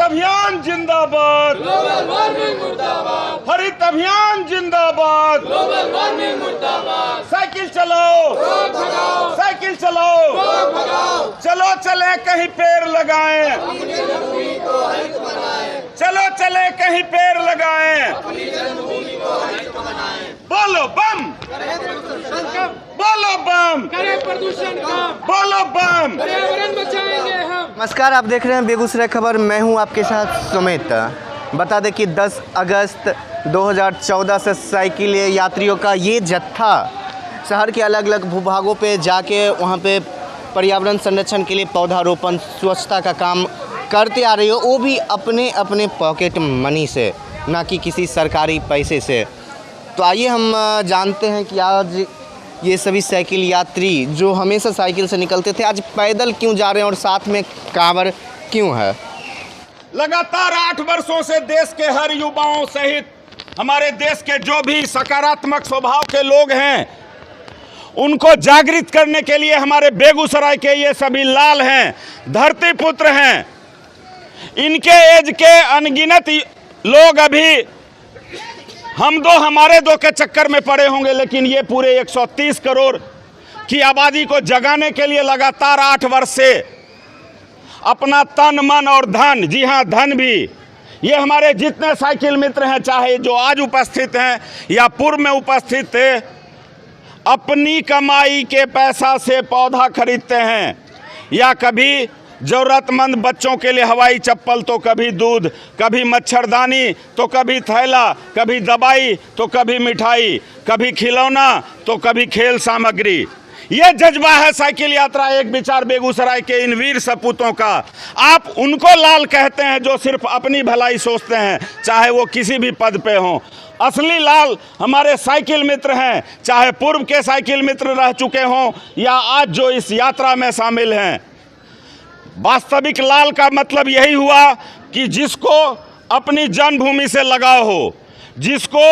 अभियान जिंदाबाद, global warming मुर्दाबाद, हरित अभियान जिंदाबाद, ग्लोबल वार्मिंग मुर्दाबाद। साइकिल चलाओ, रोड भगाओ, साइकिल चलाओ, रोड भगाओ, चलो चले कहीं पेड़ लगाएं, अपनी जन्मभूमि को हरित बनाएं, चलो चले कहीं पेड़ लगाएं, अपनी जन्मभूमि को हरित बनाएं। बोलो बम, करें प्रदूषण कम, बोलो बम, करें प्रदूषण कम, बोलो बम। पर्यावरण बचाएंगे हम। नमस्कार, आप देख रहे हैं बेगूसराय खबर। मैं हूं आपके साथ सुमित। बता दें कि 10 अगस्त 2014 से साइकिल यात्रियों का ये जत्था शहर के अलग अलग भूभागों पे जाके वहां पे पर्यावरण संरक्षण के लिए पौधारोपण, स्वच्छता का काम करते आ रही हो, वो भी अपने अपने पॉकेट मनी से, ना कि किसी सरकारी पैसे से। तो आइए हम जानते हैं कि आज ये सभी साइकिल यात्री जो हमेशा साइकिल से निकलते थे, आज पैदल क्यों जा रहे हैं और साथ में कांवड़ क्यों है। लगातार 8 वर्षों से देश के हर युवाओं सहित हमारे देश के जो भी सकारात्मक स्वभाव के लोग हैं, उनको जागृत करने के लिए हमारे बेगूसराय के ये सभी लाल हैं, धरती पुत्र हैं। इनके एज के अनगिनत लोग अभी हम दो हमारे दो के चक्कर में पड़े होंगे, लेकिन ये पूरे 130 करोड़ की आबादी को जगाने के लिए लगातार 8 वर्ष से अपना तन, मन और धन, जी हाँ धन भी, ये हमारे जितने साइकिल मित्र हैं, चाहे जो आज उपस्थित हैं या पूर्व में उपस्थित थे, अपनी कमाई के पैसा से पौधा खरीदते हैं, या कभी ज़रूरतमंद बच्चों के लिए हवाई चप्पल, तो कभी दूध, कभी मच्छरदानी, तो कभी थैला, कभी दवाई, तो कभी मिठाई, कभी खिलौना, तो कभी खेल सामग्री। ये जज्बा है साइकिल यात्रा एक विचार बेगूसराय के इन वीर सपूतों का। आप उनको लाल कहते हैं जो सिर्फ अपनी भलाई सोचते हैं, चाहे वो किसी भी पद पे हों। असली लाल हमारे साइकिल मित्र हैं, चाहे पूर्व के साइकिल मित्र रह चुके हों या आज जो इस यात्रा में शामिल हैं। वास्तविक लाल का मतलब यही हुआ कि जिसको अपनी जन्मभूमि से लगाव हो, जिसको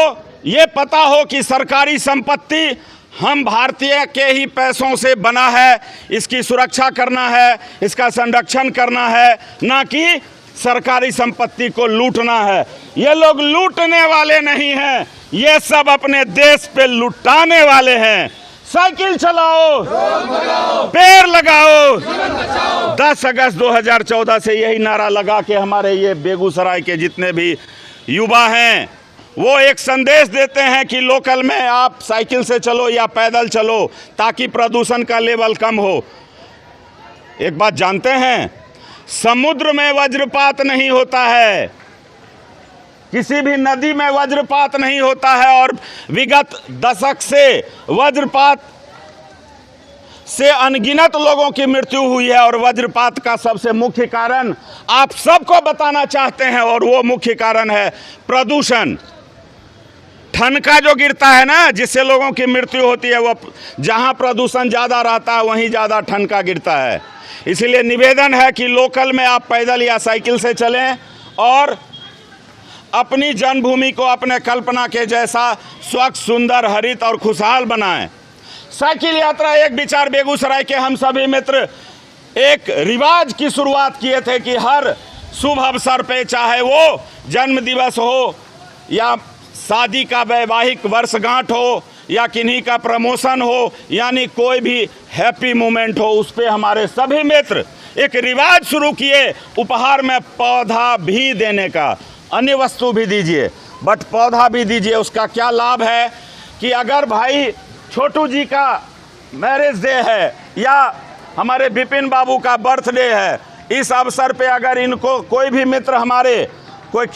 ये पता हो कि सरकारी संपत्ति हम भारतीय के ही पैसों से बना है, इसकी सुरक्षा करना है, इसका संरक्षण करना है, ना कि सरकारी संपत्ति को लूटना है। ये लोग लूटने वाले नहीं हैं, ये सब अपने देश पे लुटाने वाले हैं। साइकिल चलाओ, पेड़ लगाओ। 10 अगस्त 2014 से यही नारा लगा के हमारे ये बेगूसराय के जितने भी युवा हैं, वो एक संदेश देते हैं कि लोकल में आप साइकिल से चलो या पैदल चलो, ताकि प्रदूषण का लेवल कम हो। एक बात जानते हैं, समुद्र में वज्रपात नहीं होता है, किसी भी नदी में वज्रपात नहीं होता है, और विगत दशक से वज्रपात से अनगिनत लोगों की मृत्यु हुई है। और वज्रपात का सबसे मुख्य कारण आप सबको बताना चाहते हैं, और वो मुख्य कारण है प्रदूषण। ठनका जो गिरता है ना, जिससे लोगों की मृत्यु होती है, वो जहां प्रदूषण ज़्यादा रहता है वहीं ज़्यादा ठनका गिरता है। इसलिए निवेदन है कि लोकल में आप पैदल या साइकिल से चलें और अपनी जन्मभूमि को अपने कल्पना के जैसा स्वच्छ, सुंदर, हरित और खुशहाल बनाएं। साइकिल यात्रा एक विचार बेगूसराय के हम सभी मित्र एक रिवाज की शुरुआत किए थे कि हर शुभ अवसर पे, चाहे वो जन्म दिवस हो या शादी का वैवाहिक वर्षगांठ हो या किन्हीं का प्रमोशन हो, यानी कोई भी हैप्पी मोमेंट हो, उस पर हमारे सभी मित्र एक रिवाज शुरू किए, उपहार में पौधा भी देने का। अन्य वस्तु भी दीजिए, बट पौधा भी दीजिए। उसका क्या लाभ है कि अगर भाई छोटू जी का मैरिज डे है या हमारे विपिन बाबू का बर्थडे है, इस अवसर पे अगर इनको कोई भी मित्र हमारे कोई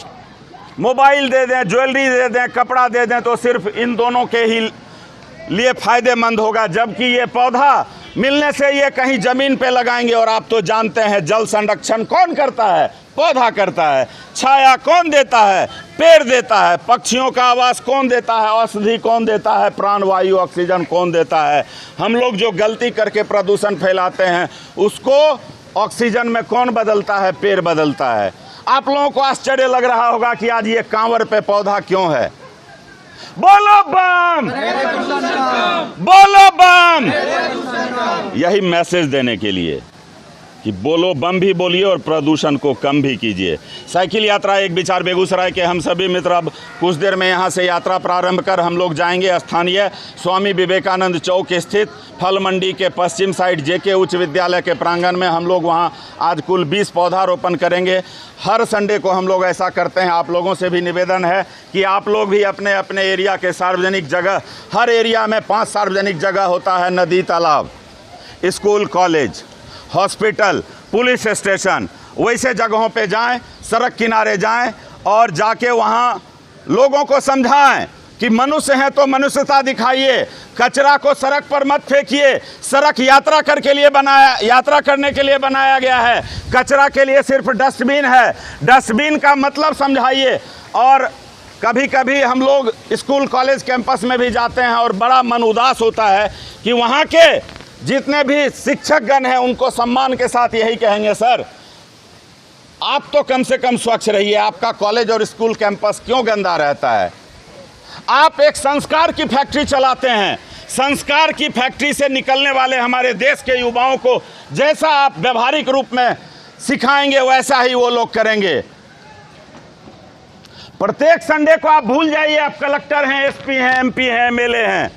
मोबाइल दे दें, ज्वेलरी दे दें, कपड़ा दे दें, तो सिर्फ इन दोनों के ही लिए फ़ायदेमंद होगा। जबकि ये पौधा मिलने से ये कहीं ज़मीन पे लगाएंगे, और आप तो जानते हैं जल संरक्षण कौन करता है, पौधा करता है। छाया कौन देता है, पेड़ देता है। पक्षियों का आवास कौन देता है, औषधि कौन देता है, प्राणवायु ऑक्सीजन कौन देता है। हम लोग जो गलती करके प्रदूषण फैलाते हैं, उसको ऑक्सीजन में कौन बदलता है, पेड़ बदलता है। आप लोगों को आश्चर्य लग रहा होगा कि आज ये कांवड़ पे पौधा क्यों है। बोलो बम, बोलो बम, यही मैसेज देने के लिए कि बोलो बम भी बोलिए और प्रदूषण को कम भी कीजिए। साइकिल यात्रा एक विचार बेगूसराय के हम सभी मित्र अब कुछ देर में यहाँ से यात्रा प्रारंभ कर हम लोग जाएंगे स्थानीय स्वामी विवेकानंद चौक स्थित फल मंडी के पश्चिम साइड जेके उच्च विद्यालय के प्रांगण में। हम लोग वहाँ आज कुल 20 पौधारोपण करेंगे। हर संडे को हम लोग ऐसा करते हैं। आप लोगों से भी निवेदन है कि आप लोग भी अपने अपने एरिया के सार्वजनिक जगह, हर एरिया में 5 सार्वजनिक जगह होता है, नदी, तालाब, school, college, hospital, police station, वैसे जगहों पे जाएं, सड़क किनारे जाएं और जाके वहाँ लोगों को समझाएं कि मनुष्य हैं तो मनुष्यता दिखाइए। कचरा को सड़क पर मत फेंकिए। सड़क यात्रा करने के लिए बनाया गया है। कचरा के लिए सिर्फ डस्टबिन है। डस्टबिन का मतलब समझाइए। और कभी कभी हम लोग स्कूल कॉलेज कैंपस में भी जाते हैं और बड़ा मन उदास होता है कि वहाँ के जितने भी शिक्षकगण हैं उनको सम्मान के साथ यही कहेंगे, सर आप तो कम से कम स्वच्छ रहिए। आपका कॉलेज और स्कूल कैंपस क्यों गंदा रहता है? आप एक संस्कार की फैक्ट्री चलाते हैं। संस्कार की फैक्ट्री से निकलने वाले हमारे देश के युवाओं को जैसा आप व्यवहारिक रूप में सिखाएंगे वैसा ही वो लोग करेंगे। प्रत्येक संडे को आप भूल जाइए आप कलेक्टर हैं, एसपी हैं, एमपी हैं, एमएलए हैं,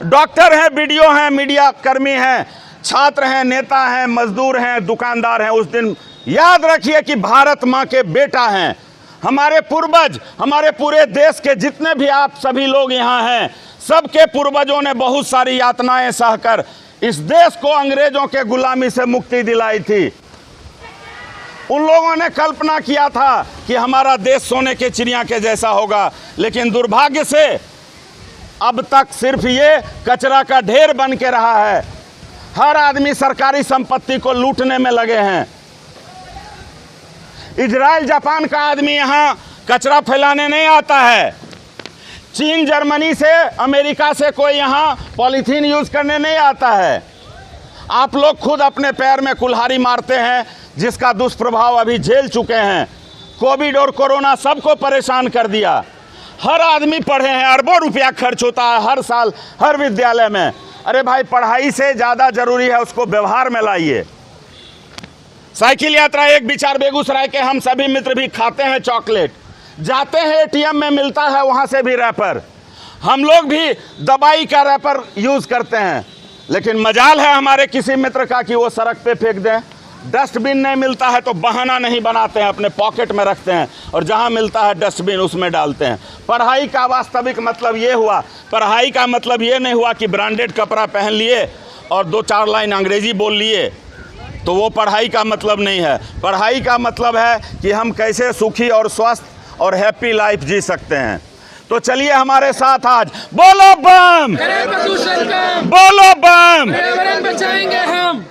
डॉक्टर हैं, बीडीओ हैं, मीडिया कर्मी हैं, छात्र हैं, नेता हैं, मजदूर हैं, दुकानदार हैं। उस दिन याद रखिए कि भारत माँ के बेटा हैं। हमारे पूर्वज, हमारे पूरे देश के जितने भी आप सभी लोग यहाँ हैं, सबके पूर्वजों ने बहुत सारी यातनाएं सहकर इस देश को अंग्रेजों के गुलामी से मुक्ति दिलाई थी। उन लोगों ने कल्पना किया था कि हमारा देश सोने के चिड़िया के जैसा होगा, लेकिन दुर्भाग्य से अब तक सिर्फ ये कचरा का ढेर बन के रहा है। हर आदमी सरकारी संपत्ति को लूटने में लगे हैं। इजराइल जापान का आदमी यहाँ कचरा फैलाने नहीं आता है। चीन, जर्मनी से, अमेरिका से कोई यहाँ पॉलीथीन यूज़ करने नहीं आता है। आप लोग खुद अपने पैर में कुल्हाड़ी मारते हैं, जिसका दुष्प्रभाव अभी झेल चुके हैं। कोविड और कोरोना सबको परेशान कर दिया। हर आदमी पढ़े हैं, अरबों रुपया खर्च होता है हर साल हर विद्यालय में। अरे भाई, पढ़ाई से ज़्यादा ज़रूरी है उसको व्यवहार में लाइए। साइकिल यात्रा एक विचार बेगूसराय के हम सभी मित्र भी खाते हैं चॉकलेट, जाते हैं एटीएम में मिलता है वहाँ से भी रैपर। हम लोग भी दवाई का रैपर यूज़ करते हैं, लेकिन मजाल है हमारे किसी मित्र का कि वो सड़क पे फेंक दें। डस्टबिन नहीं मिलता है तो बहाना नहीं बनाते हैं, अपने पॉकेट में रखते हैं और जहाँ मिलता है डस्टबिन उसमें डालते हैं। पढ़ाई का वास्तविक मतलब ये हुआ, पढ़ाई का मतलब ये नहीं हुआ कि ब्रांडेड कपड़ा पहन लिए और 2-4 लाइन अंग्रेजी बोल लिए, तो वो पढ़ाई का मतलब नहीं है। पढ़ाई का मतलब है कि हम कैसे सुखी और स्वस्थ और हैप्पी लाइफ जी सकते हैं। तो चलिए हमारे साथ आज बोलो बम, करें प्रदूषण कम, बोलो बम, पर्यावरण बचाएंगे हम।